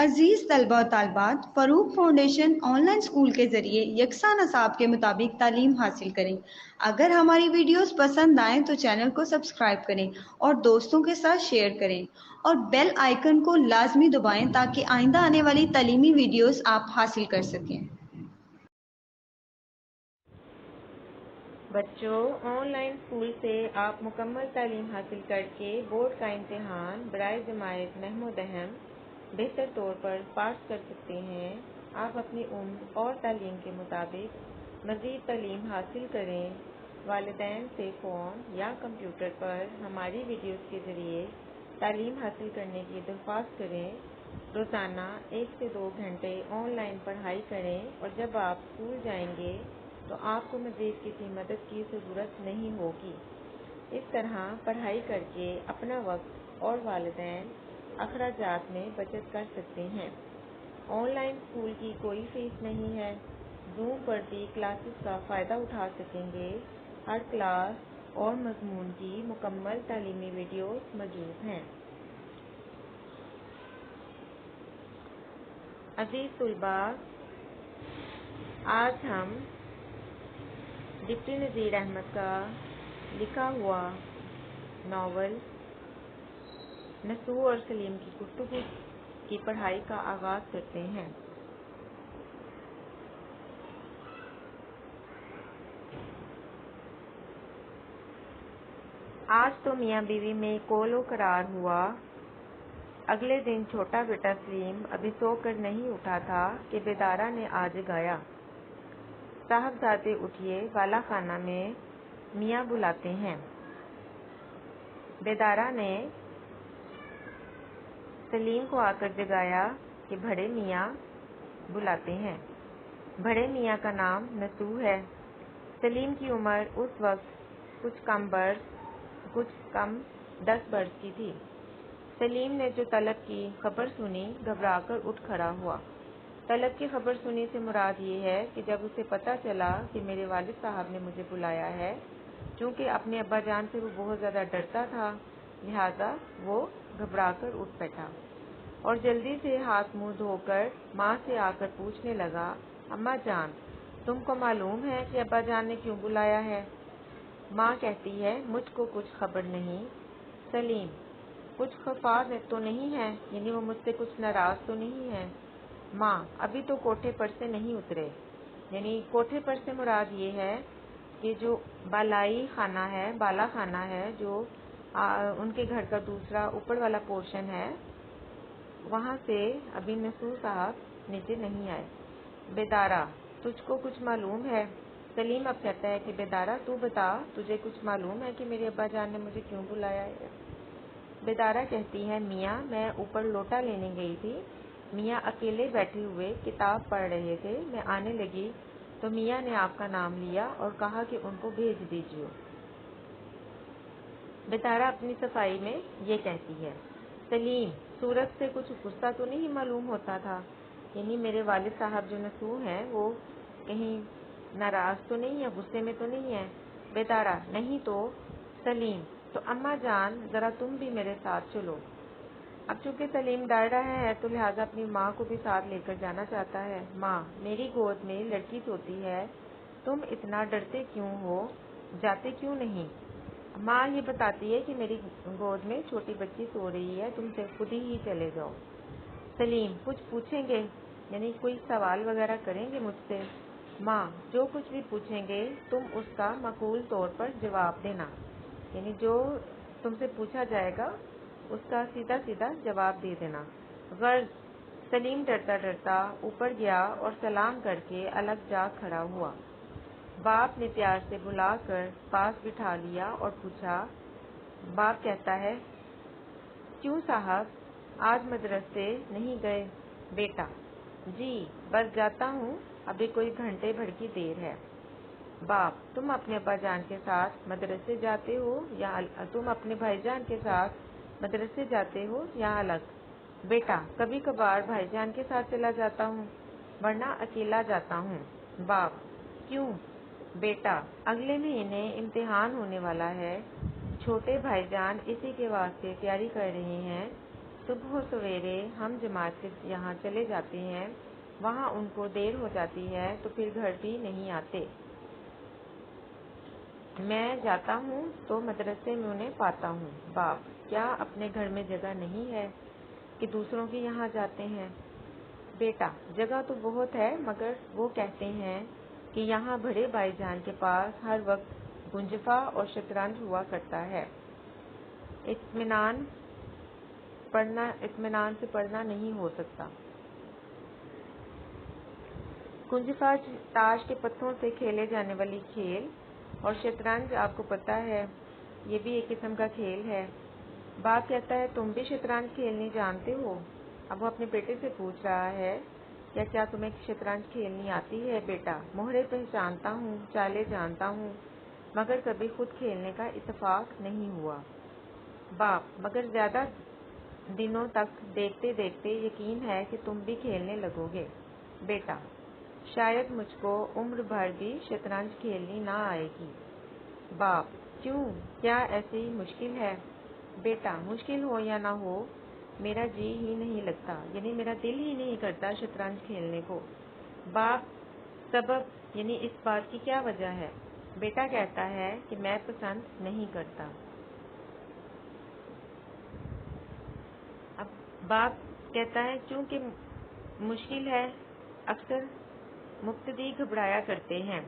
عزیز طلبہ و طالبات، فروغ فاؤنڈیشن آن لائن اسکول کے ذریعے یکساں نصاب کے مطابق تعلیم حاصل کریں۔ اگر ہماری ویڈیوز پسند آئیں تو چینل کو سبسکرائب کریں اور دوستوں کے ساتھ شیئر کریں اور بیل آئیکن کو لازمی دبائیں تاکہ آئندہ آنے والی تعلیمی ویڈیوز آپ حاصل کر سکیں۔ بچوں، آن لائن اسکول سے آپ مکمل تعلیم حاصل کر کے بورڈ کا امتحان برائے جماعت نحو و دہم بہتر طور پر پاس کر سکتے ہیں۔ آپ اپنی عمر اور تعلیم کے مطابق مزید تعلیم حاصل کریں۔ والدین سے فون یا کمپیوٹر پر ہماری ویڈیوز کے ذریعے تعلیم حاصل کرنے کی درخواست کریں۔ روزانہ 1 سے 2 گھنٹے آن لائن پڑھائی کریں اور جب آپ اسکول جائیں گے تو آپ کو مزید کسی مدد کی ضرورت نہیں ہوگی۔ اس طرح پڑھائی کر کے اپنا وقت اور والدین اخراجات میں بچت کر سکتے ہیں۔ آن لائن اسکول کی کوئی فیس نہیں ہے۔ زوم پر بھی کلاسز کا فائدہ اٹھا سکیں گے۔ ہر کلاس اور مضمون کی مکمل تعلیمی ویڈیوز موجود ہیں۔ عزیز طلباء، آج ہم ڈپٹی نذیر احمد کا لکھا ہوا ناول نسو اور سلیم کی گفتگو کی پڑھائی کا آغاز کرتے ہیں۔ آج تو میاں بیوی میں قول و قرار ہوا۔ اگلے دن چھوٹا بیٹا سلیم ابھی سو کر نہیں اٹھا تھا کہ بیدارہ نے آ جگایا۔ صاحبزادے اٹھیے، والا خانہ میں میاں بلاتے ہیں۔ بیدارہ نے سلیم کو آ کر جگایا کہ بڑے میاں بلاتے ہیں۔ بڑے میاں کا نام نسو ہے۔ سلیم کی عمر اس وقت کچھ کم 10 برس کی تھی۔ سلیم نے جو طلب کی خبر سنی گھبرا کر اٹھ کھڑا ہوا۔ طلب کی خبر سنی سے مراد یہ ہے کہ جب اسے پتہ چلا کہ میرے والد صاحب نے مجھے بلایا ہے، چونکہ اپنے ابا جان سے وہ بہت زیادہ ڈرتا تھا، لہذا وہ گھبرا کر اٹھ بیٹھا اور جلدی سے ہاتھ منہ دھو کر ماں سے آ کر پوچھنے لگا، اماں جان، تم کو معلوم ہے کہ ابا جان نے کیوں بلایا ہے؟ ماں کہتی ہے، مجھ کو کچھ خبر نہیں۔ سلیم، کچھ خفا تو نہیں ہے، یعنی وہ مجھ سے کچھ ناراض تو نہیں ہے؟ ماں، ابھی تو کوٹھے پر سے نہیں اترے۔ یعنی کوٹھے پر سے مراد یہ ہے کہ جو بالائی خانہ ہے، بالا خانہ ہے، جو ان کے گھر کا دوسرا اوپر والا پورشن ہے، وہاں سے ابھی نسو صاحب نیچے نہیں آئے۔ بیدارہ، تجھ کو کچھ معلوم ہے؟ سلیم اب کہتا ہے کہ بیدارہ تو بتا، تجھے کچھ معلوم ہے کہ میرے ابا جان نے مجھے کیوں بلایا ہے؟ بیدارہ کہتی ہے، میاں میں اوپر لوٹا لینے گئی تھی، میاں اکیلے بیٹھے ہوئے کتاب پڑھ رہے تھے، میں آنے لگی تو میاں نے آپ کا نام لیا اور کہا کہ ان کو بھیج دیجیے۔ بیدارہ اپنی صفائی میں یہ کہتی ہے۔ سلیم، صورت سے کچھ غصہ تو نہیں معلوم ہوتا تھا؟ یعنی میرے والد صاحب جو نسو ہیں وہ کہیں ناراض تو نہیں ہے، غصے میں تو نہیں ہے؟ بیدارہ، نہیں تو۔ سلیم، تو اماں جان ذرا تم بھی میرے ساتھ چلو۔ اب چونکہ سلیم ڈر رہا ہے تو لہٰذا اپنی ماں کو بھی ساتھ لے کر جانا چاہتا ہے۔ ماں، میری گود میں لڑکی سوتی ہے، تم اتنا ڈرتے کیوں ہو، جاتے کیوں نہیں؟ ماں یہ بتاتی ہے کہ میری گود میں چھوٹی بچی سو رہی ہے، تم سے خود ہی چلے جاؤ۔ سلیم، کچھ پوچھیں گے؟ یعنی کوئی سوال وغیرہ کریں گے مجھ سے؟ ماں، جو کچھ بھی پوچھیں گے تم اس کا معقول طور پر جواب دینا، یعنی جو تم سے پوچھا جائے گا اس کا سیدھا سیدھا جواب دے دینا۔ غرض سلیم ڈرتا ڈرتا اوپر گیا اور سلام کر کے الگ جا کھڑا ہوا۔ باپ نے پیار سے بلا کر پاس بٹھا لیا اور پوچھا۔ باپ کہتا ہے، کیوں صاحب آج مدرسے نہیں گئے؟ بیٹا، جی بس جاتا ہوں، ابھی کوئی گھنٹے بھر کی دیر ہے۔ باپ، تم اپنے ابا جان کے ساتھ مدرسے جاتے ہو یا تم اپنے بھائی جان کے ساتھ مدرسے جاتے ہو یا الگ؟ بیٹا، کبھی کبھار بھائی جان کے ساتھ چلا جاتا ہوں، ورنہ اکیلا جاتا ہوں۔ باپ، کیوں؟ بیٹا، اگلے مہینے امتحان ہونے والا ہے، چھوٹے بھائی جان اسی کے واسطے تیاری کر رہے ہیں، صبح سویرے ہم جماعت سے یہاں چلے جاتے ہیں، وہاں ان کو دیر ہو جاتی ہے تو پھر گھر بھی نہیں آتے۔ میں جاتا ہوں تو مدرسے میں انہیں پاتا ہوں۔ باپ: کیا اپنے گھر میں جگہ نہیں ہے کہ دوسروں کے یہاں جاتے ہیں؟ بیٹا: جگہ تو بہت ہے، مگر وہ کہتے ہیں کہ یہاں بڑے بھائی جان کے پاس ہر وقت گنجفہ اور شطرنج ہوا کرتا ہے، اطمینان سے پڑھنا نہیں ہو سکتا۔ گنجفہ تاش کے پتوں سے کھیلے جانے والی کھیل، اور شطرنج آپ کو پتہ ہے یہ بھی ایک قسم کا کھیل ہے۔ باپ کہتا ہے تم بھی شطرنج کھیلنی جانتے ہو؟ اب وہ اپنے بیٹے سے پوچھ رہا ہے کیا تمہیں شطرنج کھیلنی آتی ہے بیٹا؟ مہرے پہچانتا ہوں، چالیں جانتا ہوں، مگر کبھی خود کھیلنے کا اتفاق نہیں ہوا۔ باپ: مگر زیادہ دنوں تک دیکھتے دیکھتے یقین ہے کہ تم بھی کھیلنے لگو گے۔ بیٹا: شاید مجھ کو عمر بھر بھی شطرنج کھیلنی نہ آئے گی۔ باپ: کیوں؟ کیا ایسی مشکل ہے؟ بیٹا: مشکل ہو یا نہ ہو، میرا جی ہی نہیں لگتا، یعنی میرا دل ہی نہیں کرتا شطرنج کھیلنے کو۔ باپ: سبب، یعنی اس بات کی کیا وجہ ہے؟ بیٹا کہتا ہے کہ میں پسند نہیں کرتا۔ اب باپ کہتا ہے چونکہ مشکل ہے، اکثر مبتدی گھبرایا کرتے ہیں۔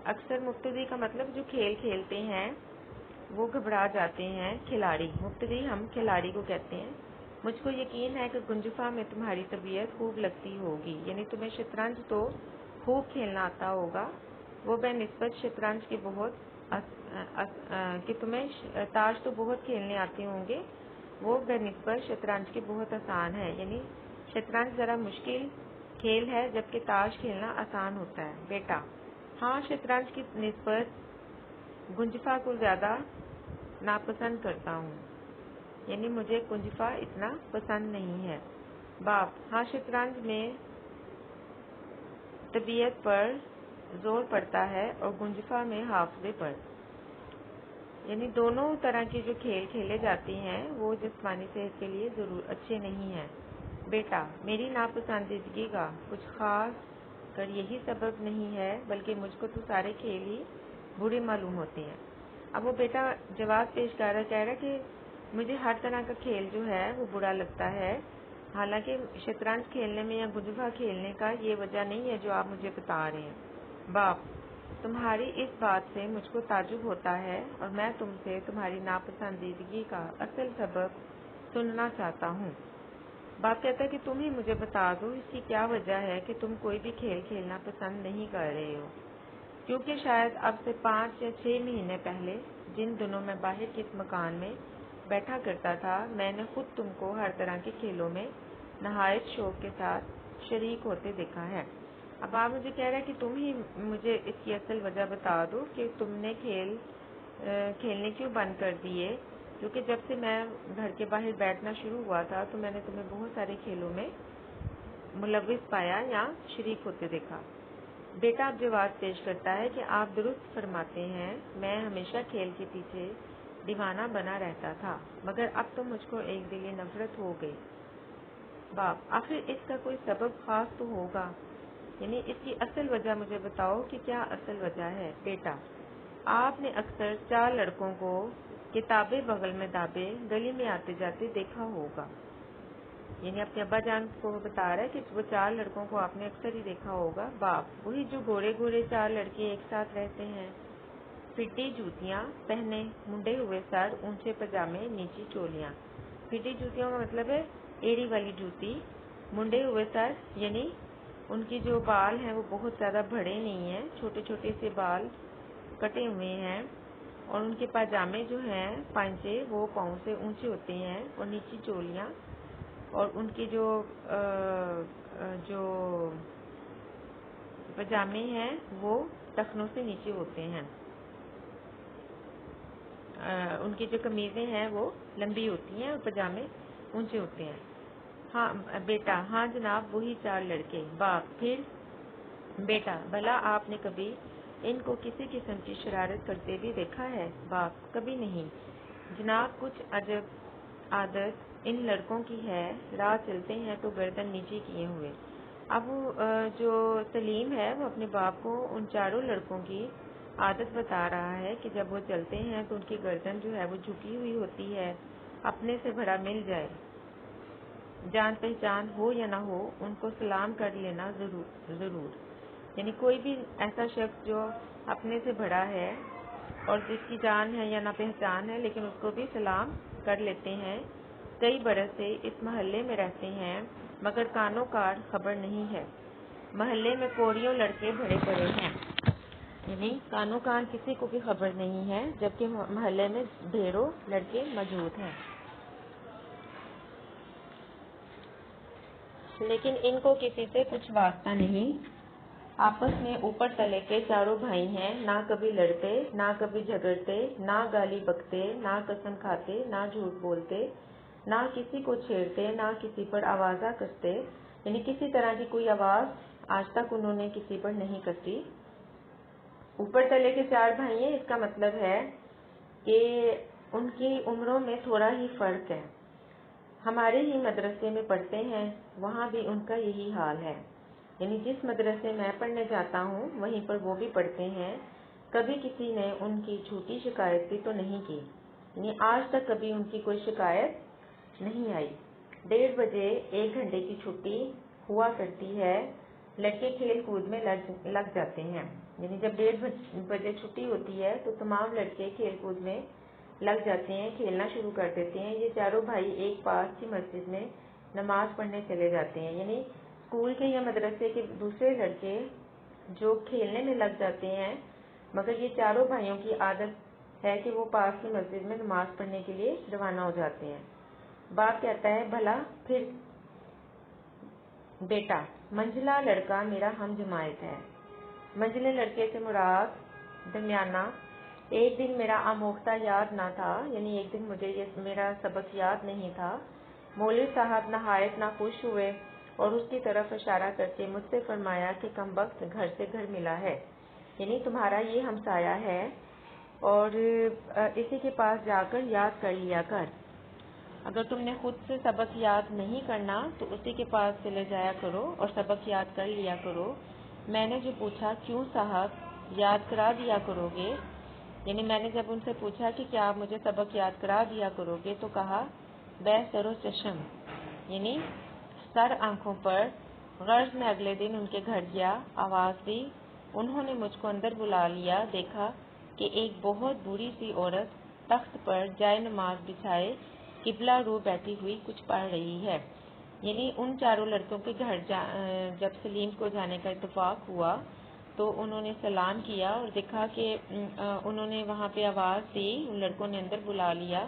اکثر مبتدی کا مطلب جو کھیل کھیلتے ہیں وہ گھبرا جاتے ہیں۔ کھلاڑی، مبتدی ہم کھلاڑی کو کہتے ہیں۔ مجھ کو یقین ہے کہ گنجفہ میں تمہاری طبیعت خوب لگتی ہوگی، یعنی تمہیں شطرنج تو خوب کھیلنا آتا ہوگا، وہ بہ نسبت شطرنج کے کہ تمہیں تاش تو بہت کھیلنے آتے ہوں گے، وہ بہ نسبت شطرنج کے بہت آسان ہے، یعنی شطرنج ذرا مشکل کھیل ہے جبکہ تاش کھیلنا آسان ہوتا ہے۔ بیٹا: ہاں، شطرنج کی نسبت گنجفہ کو زیادہ ناپسند کرتا ہوں، یعنی مجھے گنجفہ اتنا پسند نہیں ہے۔ باپ: ہاں، شطرنج میں طبیعت پر زور پڑتا ہے اور گنجفہ میں حافظے پر، یعنی دونوں طرح کے جو کھیل کھیلے جاتے ہیں وہ جسمانی صحت کے لیے اچھے نہیں ہیں۔ بیٹا: میری ناپسندیدگی کا کچھ خاص کر یہی سبب نہیں ہے، بلکہ مجھ کو تو سارے کھیل ہی برے معلوم ہوتے ہیں۔ اب وہ بیٹا جواب پیش کر رہا کہہ رہا کہ مجھے ہر طرح کا کھیل جو ہے وہ برا لگتا ہے، حالانکہ شطرنج کھیلنے میں یا گنجفہ کھیلنے کا یہ وجہ نہیں ہے جو آپ مجھے بتا رہے ہیں۔ باپ: تمہاری اس بات سے مجھ کو تعجب ہوتا ہے اور میں تم سے تمہاری ناپسندیدگی کا اصل سبب سننا چاہتا ہوں۔ باپ کہتا ہے کہ تم ہی مجھے بتا دو اس کی کیا وجہ ہے کہ تم کوئی بھی کھیل کھیلنا پسند نہیں کر رہے ہو۔ کیونکہ شاید اب سے 5 یا 6 مہینے پہلے جن دنوں میں باہر کے اس مکان میں بیٹھا کرتا تھا، میں نے خود تم کو ہر طرح کے کھیلوں میں نہایت شوق کے ساتھ شریک ہوتے دیکھا ہے۔ اب آپ مجھے کہہ رہے ہیں کہ تم ہی مجھے اس کی اصل وجہ بتا دو کہ تم نے کھیلنے کیوں بند کر دیے، کیونکہ جب سے میں گھر کے باہر بیٹھنا شروع ہوا تھا تو میں نے تمہیں بہت سارے کھیلوں میں ملوث پایا یا شریک ہوتے دیکھا۔ بیٹا اب جواب پیش کرتا ہے کہ آپ درست فرماتے ہیں، میں ہمیشہ کھیل کے پیچھے دیوانہ بنا رہتا تھا، مگر اب تو مجھ کو ایک دلی نفرت ہو گئی۔ باپ: آخر اس کا کوئی سبب خاص تو ہوگا، یعنی اس کی اصل وجہ مجھے بتاؤ کہ کیا اصل وجہ ہے۔ بیٹا: آپ نے اکثر 4 لڑکوں کو کتابیں بغل میں دابے گلی میں آتے جاتے دیکھا ہوگا، یعنی اپنے ابا جان کو بتا رہا ہے کہ وہ 4 لڑکوں کو آپ نے اکثر ہی دیکھا ہوگا۔ باپ: وہی جو گورے گورے 4 لڑکے ایک ساتھ رہتے ہیں، پھٹی جوتیاں پہنے، منڈے ہوئے سر، اونچے پاجامے، نیچی چولیاں۔ پھٹی جوتیوں کا مطلب ہے ایڑی والی جوتی، منڈے ہوئے سر یعنی ان کی جو بال ہیں وہ بہت زیادہ بڑے نہیں ہیں، چھوٹے چھوٹے سے بال کٹے ہوئے ہیں، اور ان کے پاجامے جو ہیں پائنچے وہ پاؤں سے اونچے ہوتے ہیں، اور نیچی چولیاں، اور ان کی جو پاجامے ہیں وہ ٹخنوں سے نیچے ہوتے ہیں، ان کی جو قمیضیں ہیں وہ لمبی ہوتی ہیں اور پاجامے اونچے ہوتے ہیں۔ ہاں بیٹا: ہاں جناب، وہی 4 لڑکے۔ باپ: پھر؟ بیٹا: بھلا آپ نے کبھی ان کو کسی قسم کی شرارت کرتے بھی دیکھا ہے؟ باپ: کبھی نہیں جناب، کچھ عجب عادت ان لڑکوں کی ہے، راہ چلتے ہیں تو گردن نیچے کیے ہوئے۔ اب جو سلیم ہے وہ اپنے باپ کو ان چاروں لڑکوں کی عادت بتا رہا ہے کہ جب وہ چلتے ہیں تو ان کی گردن جو ہے وہ جھکی ہوئی ہوتی ہے، اپنے سے بڑا مل جائے، جان پہچان ہو یا نہ ہو، ان کو سلام کر لینا ضرور۔ یعنی کوئی بھی ایسا شخص جو اپنے سے بڑا ہے اور جس کی جان ہے یا نہ پہچان ہے لیکن اس کو بھی سلام کر لیتے ہیں۔ کئی برس سے اس محلے میں رہتے ہیں مگر کانوں کار خبر نہیں ہے۔ محلے میں کوڑیوں لڑکے بھرے پڑے ہیں، یعنی کانوں کان کسی کو بھی خبر نہیں ہے، جبکہ محلے میں ڈھیروں لڑکے موجود ہیں، لیکن ان کو کسی سے کچھ واسطہ نہیں۔ آپس میں اوپر تلے کے چاروں بھائی ہیں، نہ کبھی لڑتے، نہ کبھی جھگڑتے، نہ گالی بکتے، نہ قسم کھاتے، نہ جھوٹ بولتے، نہ کسی کو چھیڑتے، نہ کسی پر آوازہ کرتے، یعنی کسی طرح کی کوئی آواز آج تک انہوں نے کسی پر نہیں کرتی۔ اوپر تلے کے چار بھائی ہیں، اس کا مطلب ہے کہ ان کی عمروں میں تھوڑا ہی فرق ہے۔ ہمارے ہی مدرسے میں پڑھتے ہیں، وہاں بھی ان کا یہی حال ہے، یعنی جس مدرسے میں پڑھنے جاتا ہوں وہیں پر وہ بھی پڑھتے ہیں۔ کبھی کسی نے ان کی جھوٹی شکایت بھی تو نہیں کی، یعنی آج تک کبھی ان کی کوئی شکایت نہیں آئی۔ 1:30 بجے 1 گھنٹے کی چھٹی ہوا کرتی ہے، لڑکے کھیل کود میں لگ جاتے ہیں، یعنی جب 1:30 بجے چھٹی ہوتی ہے تو تمام لڑکے کھیل کود میں لگ جاتے ہیں، کھیلنا شروع کر دیتے ہیں۔ یہ چاروں بھائی ایک پاس کی مسجد میں نماز پڑھنے چلے جاتے ہیں، یعنی اسکول کے یا مدرسے کے دوسرے لڑکے جو کھیلنے میں لگ جاتے ہیں، مگر یہ چاروں بھائیوں کی عادت ہے کہ وہ پاس کی مسجد میں نماز پڑھنے کے لیے روانہ ہو جاتے ہیں۔ باپ کہتا ہے، بھلا پھر بیٹا، منجلا لڑکا میرا ہم جماعت ہے۔ منجلے لڑکے سے مراد درمیانہ۔ ایک دن میرا آموختہ یاد نہ تھا، یعنی ایک دن مجھے میرا سبق یاد نہیں تھا۔ مولوی صاحب نہایت ناخوش ہوئے اور اس کی طرف اشارہ کر کے مجھ سے فرمایا کہ کمبخت گھر سے گھر ملا ہے، یعنی تمہارا یہ ہمسایہ ہے اور اسی کے پاس جا کر یاد کر لیا کر۔ اگر تم نے خود سے سبق یاد نہیں کرنا تو اسی کے پاس چلے جایا کرو اور سبق یاد کر لیا کرو۔ میں نے جو پوچھا، کیوں صاحب یاد کرا دیا کرو گے، یعنی میں نے جب ان سے پوچھا کہ کیا آپ مجھے سبق یاد کرا دیا کرو گے تو کہا، بے سر و چشم، یعنی سر آنکھوں پر۔ غرض میں اگلے دن ان کے گھر گیا، آواز دی، انہوں نے مجھ کو اندر بلا لیا۔ دیکھا کہ ایک بہت بوڑھی سی عورت تخت پر جائے نماز بچھائے قبلہ رو بیٹھی ہوئی کچھ پڑھ رہی ہے۔ یعنی ان چاروں لڑکوں کے گھر جب سلیم کو جانے کا اتفاق ہوا تو انہوں نے سلام کیا اور دیکھا کہ انہوں نے وہاں پہ آواز دی، ان لڑکوں نے اندر بلا لیا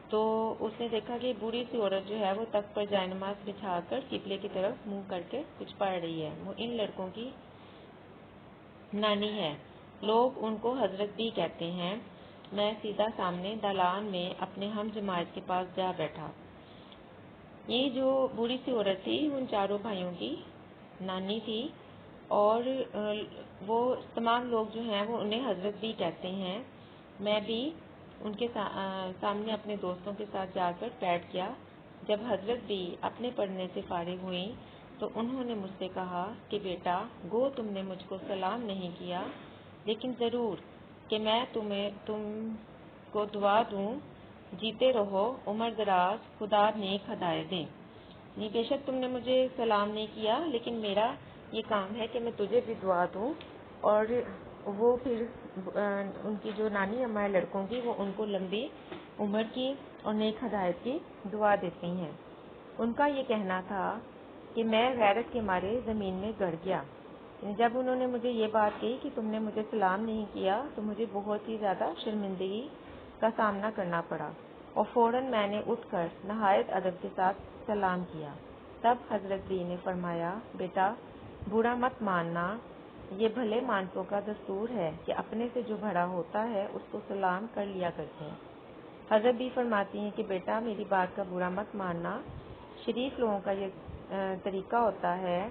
تو اس نے دیکھا کہ بوڑھی سی عورت جو ہے وہ تخت پر جائے نماز بچھا کر قبلے کی طرف منہ کر کے کچھ پڑھ رہی ہے۔ وہ ان لڑکوں کی نانی ہے، لوگ ان کو حضرت بھی کہتے ہیں۔ میں سیدھا سامنے دالان میں اپنے ہم جماعت کے پاس جا بیٹھا۔ یہ جو بوڑھی سی عورت تھی ان چاروں بھائیوں کی نانی تھی اور وہ تمام لوگ جو ہیں وہ انہیں حضرت بھی کہتے ہیں۔ میں بھی ان کے سامنے اپنے دوستوں کے ساتھ جا کر بیٹھ گیا۔ جب حضرت بھی اپنے پڑھنے سے فارغ ہوئیں تو انہوں نے مجھ سے کہا کہ بیٹا، گو تم نے مجھ کو سلام نہیں کیا، لیکن ضرور کہ میں تم کو دعا دوں، جیتے رہو، عمر دراز، خدا نیک ہدایت دے۔ نہیں، بے شک تم نے مجھے سلام نہیں کیا، لیکن میرا یہ کام ہے کہ میں تجھے بھی دعا دوں۔ اور وہ پھر ان کی جو نانی اماں ہے لڑکوں کی، وہ ان کو لمبی عمر کی اور نیک ہدایت کی دعا دیتی ہیں۔ ان کا یہ کہنا تھا کہ میں غیرت کے مارے زمین میں گڑ گیا۔ جب انہوں نے مجھے یہ بات کہی کہ تم نے مجھے سلام نہیں کیا تو مجھے بہت ہی زیادہ شرمندگی کا سامنا کرنا پڑا اور فوراً میں نے اٹھ کر نہایت ادب کے ساتھ سلام کیا۔ تب حضرت بھی نے فرمایا، بیٹا برا مت ماننا، یہ بھلے مانسوں کا دستور ہے کہ اپنے سے جو بڑا ہوتا ہے اس کو سلام کر لیا کرتے ہیں۔ حضرت بھی فرماتی ہیں کہ بیٹا میری بات کا برا مت ماننا، شریف لوگوں کا یہ طریقہ ہوتا ہے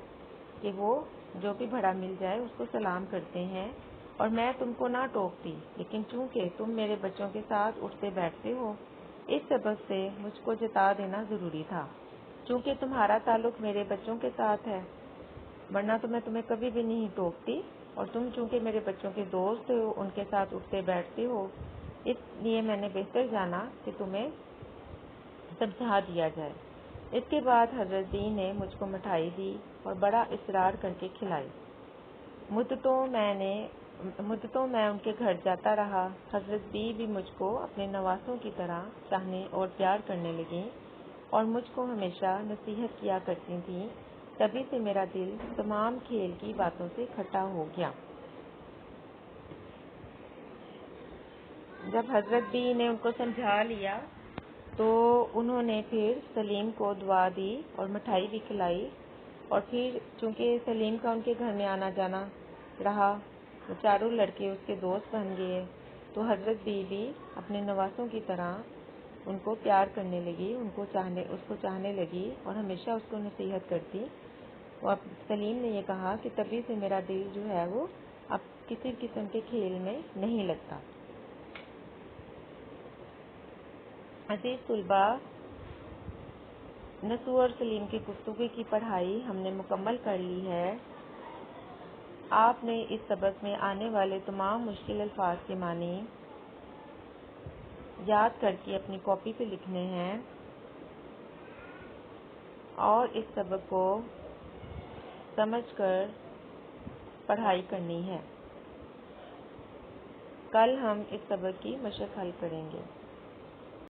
کہ وہ جو بھی بڑا مل جائے اس کو سلام کرتے ہیں، اور میں تم کو نہ ٹوکتی، لیکن چونکہ تم میرے بچوں کے ساتھ اٹھتے بیٹھتے ہو اس سبق سے مجھ کو جتا دینا ضروری تھا، چونکہ تمہارا تعلق میرے بچوں کے ساتھ ہے، ورنہ تو میں تمہیں کبھی بھی نہیں ٹوکتی، اور تم چونکہ میرے بچوں کے دوست ہو، ان کے ساتھ اٹھتے بیٹھتے ہو، اس لیے میں نے بہتر جانا کہ تمہیں سمجھا دیا جائے۔ اس کے بعد حضرت بی نے مجھ کو مٹھائی دی اور بڑا اصرار کر کے کھلائی۔ مدتوں میں ان کے گھر جاتا رہا۔ حضرت بی بھی مجھ کو اپنے نواسوں کی طرح چاہنے اور پیار کرنے لگیں اور مجھ کو ہمیشہ نصیحت کیا کرتی تھیں۔ تبھی سے میرا دل تمام کھیل کی باتوں سے کھٹا ہو گیا۔ جب حضرت بی نے ان کو سمجھا لیا تو انہوں نے پھر سلیم کو دعا دی اور مٹھائی بھی کھلائی، اور پھر چونکہ سلیم کا ان کے گھر میں آنا جانا رہا، وہ چاروں لڑکے اس کے دوست بن گئے، تو حضرت بی بھی اپنے نواسوں کی طرح ان کو پیار کرنے لگی، اس کو چاہنے لگی اور ہمیشہ اس کو نصیحت کرتی۔ اور سلیم نے یہ کہا کہ تبھی سے میرا دل جو ہے وہ اب کسی قسم کے کھیل میں نہیں لگتا۔ عزیز طلباء، نسو اور سلیم کی گفتگو کی پڑھائی ہم نے مکمل کر لی ہے۔ آپ نے اس سبق میں آنے والے تمام مشکل الفاظ کے معنی یاد کر کے اپنی کاپی پہ لکھنے ہیں اور اس سبق کو سمجھ کر پڑھائی کرنی ہے۔ کل ہم اس سبق کی مشق حل کریں گے۔